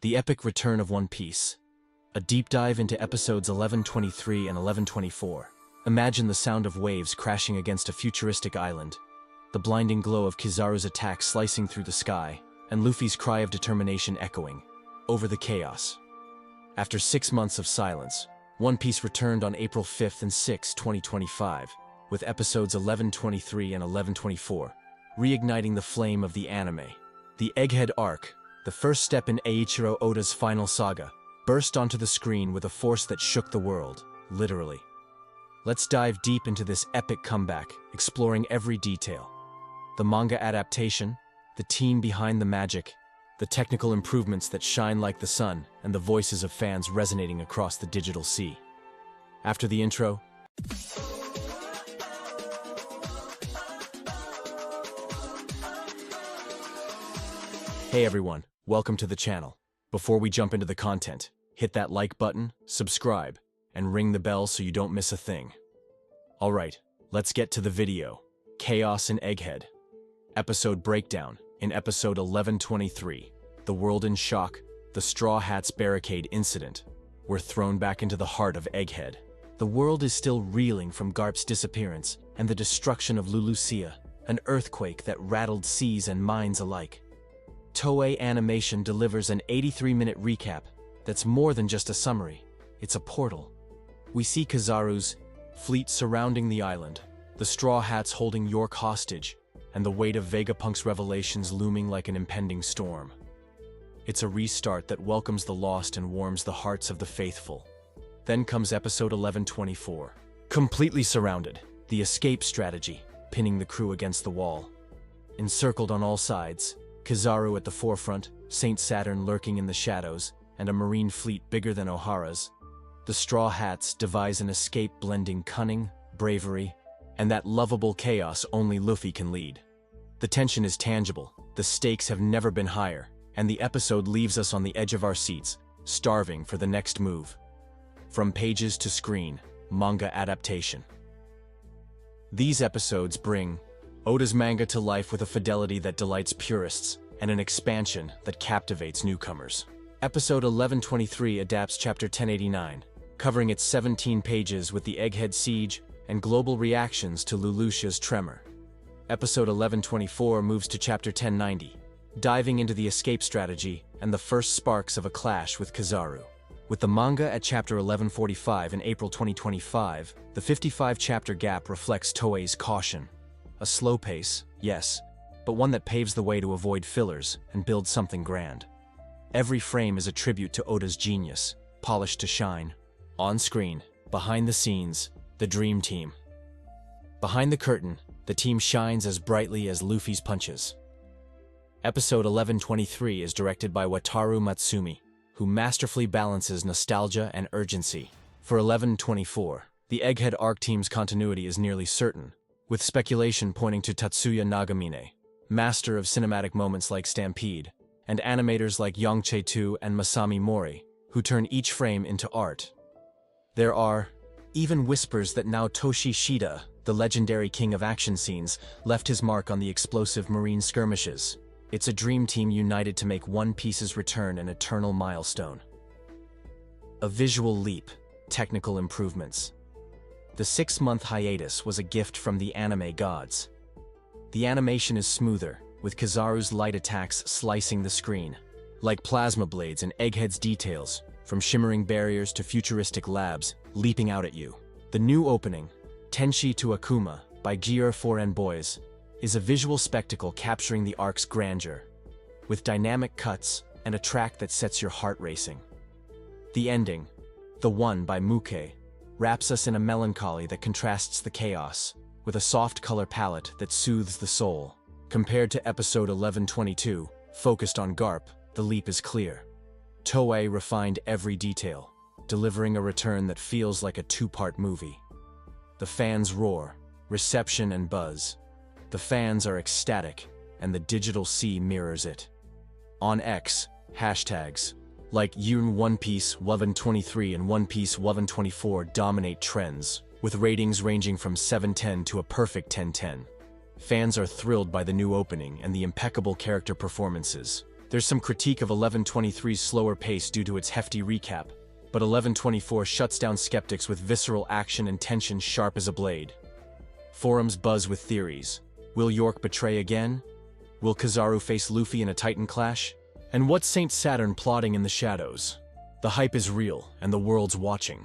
The epic return of One Piece. A deep dive into episodes 1123 and 1124. Imagine the sound of waves crashing against a futuristic island, the blinding glow of Kizaru's attack slicing through the sky, and Luffy's cry of determination echoing over the chaos. After 6 months of silence, One Piece returned on April 5th and 6, 2025, with episodes 1123 and 1124, reigniting the flame of the anime. The Egghead arc, the first step in Eiichiro Oda's final saga, burst onto the screen with a force that shook the world, literally. Let's dive deep into this epic comeback, exploring every detail. The manga adaptation, the team behind the magic, the technical improvements that shine like the sun, and the voices of fans resonating across the digital sea. After the intro, hey everyone, welcome to the channel. Before we jump into the content, hit that like button, subscribe, and ring the bell so you don't miss a thing. Alright, let's get to the video. Chaos in Egghead. Episode breakdown. In episode 1123, the world in shock, the Straw Hats barricade incident. We're thrown back into the heart of Egghead. The world is still reeling from Garp's disappearance and the destruction of Lulusia, an earthquake that rattled seas and minds alike. Toei Animation delivers an 83-minute recap that's more than just a summary, it's a portal. We see Kizaru's fleet surrounding the island, the Straw Hats holding York hostage, and the weight of Vegapunk's revelations looming like an impending storm. It's a restart that welcomes the lost and warms the hearts of the faithful. Then comes episode 1124. Completely surrounded, the escape strategy, pinning the crew against the wall. Encircled on all sides, Kizaru at the forefront, Saint Saturn lurking in the shadows, and a marine fleet bigger than Ohara's. The Straw Hats devise an escape blending cunning, bravery, and that lovable chaos only Luffy can lead. The tension is tangible, the stakes have never been higher, and the episode leaves us on the edge of our seats, starving for the next move. From pages to screen, manga adaptation. These episodes bring Oda's manga to life with a fidelity that delights purists and an expansion that captivates newcomers. Episode 1123 adapts Chapter 1089, covering its 17 pages with the Egghead siege and global reactions to Lulusia's tremor. Episode 1124 moves to Chapter 1090, diving into the escape strategy and the first sparks of a clash with Kizaru. With the manga at Chapter 1145 in April 2025, the 55-chapter gap reflects Toei's caution. A slow pace, yes, but one that paves the way to avoid fillers and build something grand. Every frame is a tribute to Oda's genius, polished to shine. On screen, behind the scenes, the dream team. Behind the curtain, the team shines as brightly as Luffy's punches. Episode 1123 is directed by Wataru Matsumi, who masterfully balances nostalgia and urgency. For 1124, the Egghead arc team's continuity is nearly certain, with speculation pointing to Tatsuya Nagamine, master of cinematic moments like Stampede, and animators like Yongche-tu and Masami Mori, who turn each frame into art. There are even whispers that Naotoshi Shida, the legendary king of action scenes, left his mark on the explosive marine skirmishes. It's a dream team united to make One Piece's return an eternal milestone. A visual leap, technical improvements. The 6-month hiatus was a gift from the anime gods. The animation is smoother, with Kizaru's light attacks slicing the screen. Like plasma blades and Egghead's details, from shimmering barriers to futuristic labs, leaping out at you. The new opening, Tenshi to Akuma, by Gr4N Boys, is a visual spectacle capturing the arc's grandeur, with dynamic cuts and a track that sets your heart racing. The ending, The One by Muke, wraps us in a melancholy that contrasts the chaos, with a soft color palette that soothes the soul. Compared to episode 1122, focused on Garp, the leap is clear. Toei refined every detail, delivering a return that feels like a 2-part movie. The fans roar, reception and buzz. The fans are ecstatic, and the digital sea mirrors it. On X, hashtags like One Piece 1123 and One Piece 1124 dominate trends, with ratings ranging from 710 to a perfect 1010. Fans are thrilled by the new opening and the impeccable character performances. There's some critique of 1123's slower pace due to its hefty recap, but 1124 shuts down skeptics with visceral action and tension sharp as a blade. Forums buzz with theories. Will York betray again? Will Kizaru face Luffy in a Titan clash? And what's Saint Saturn plotting in the shadows? The hype is real, and the world's watching.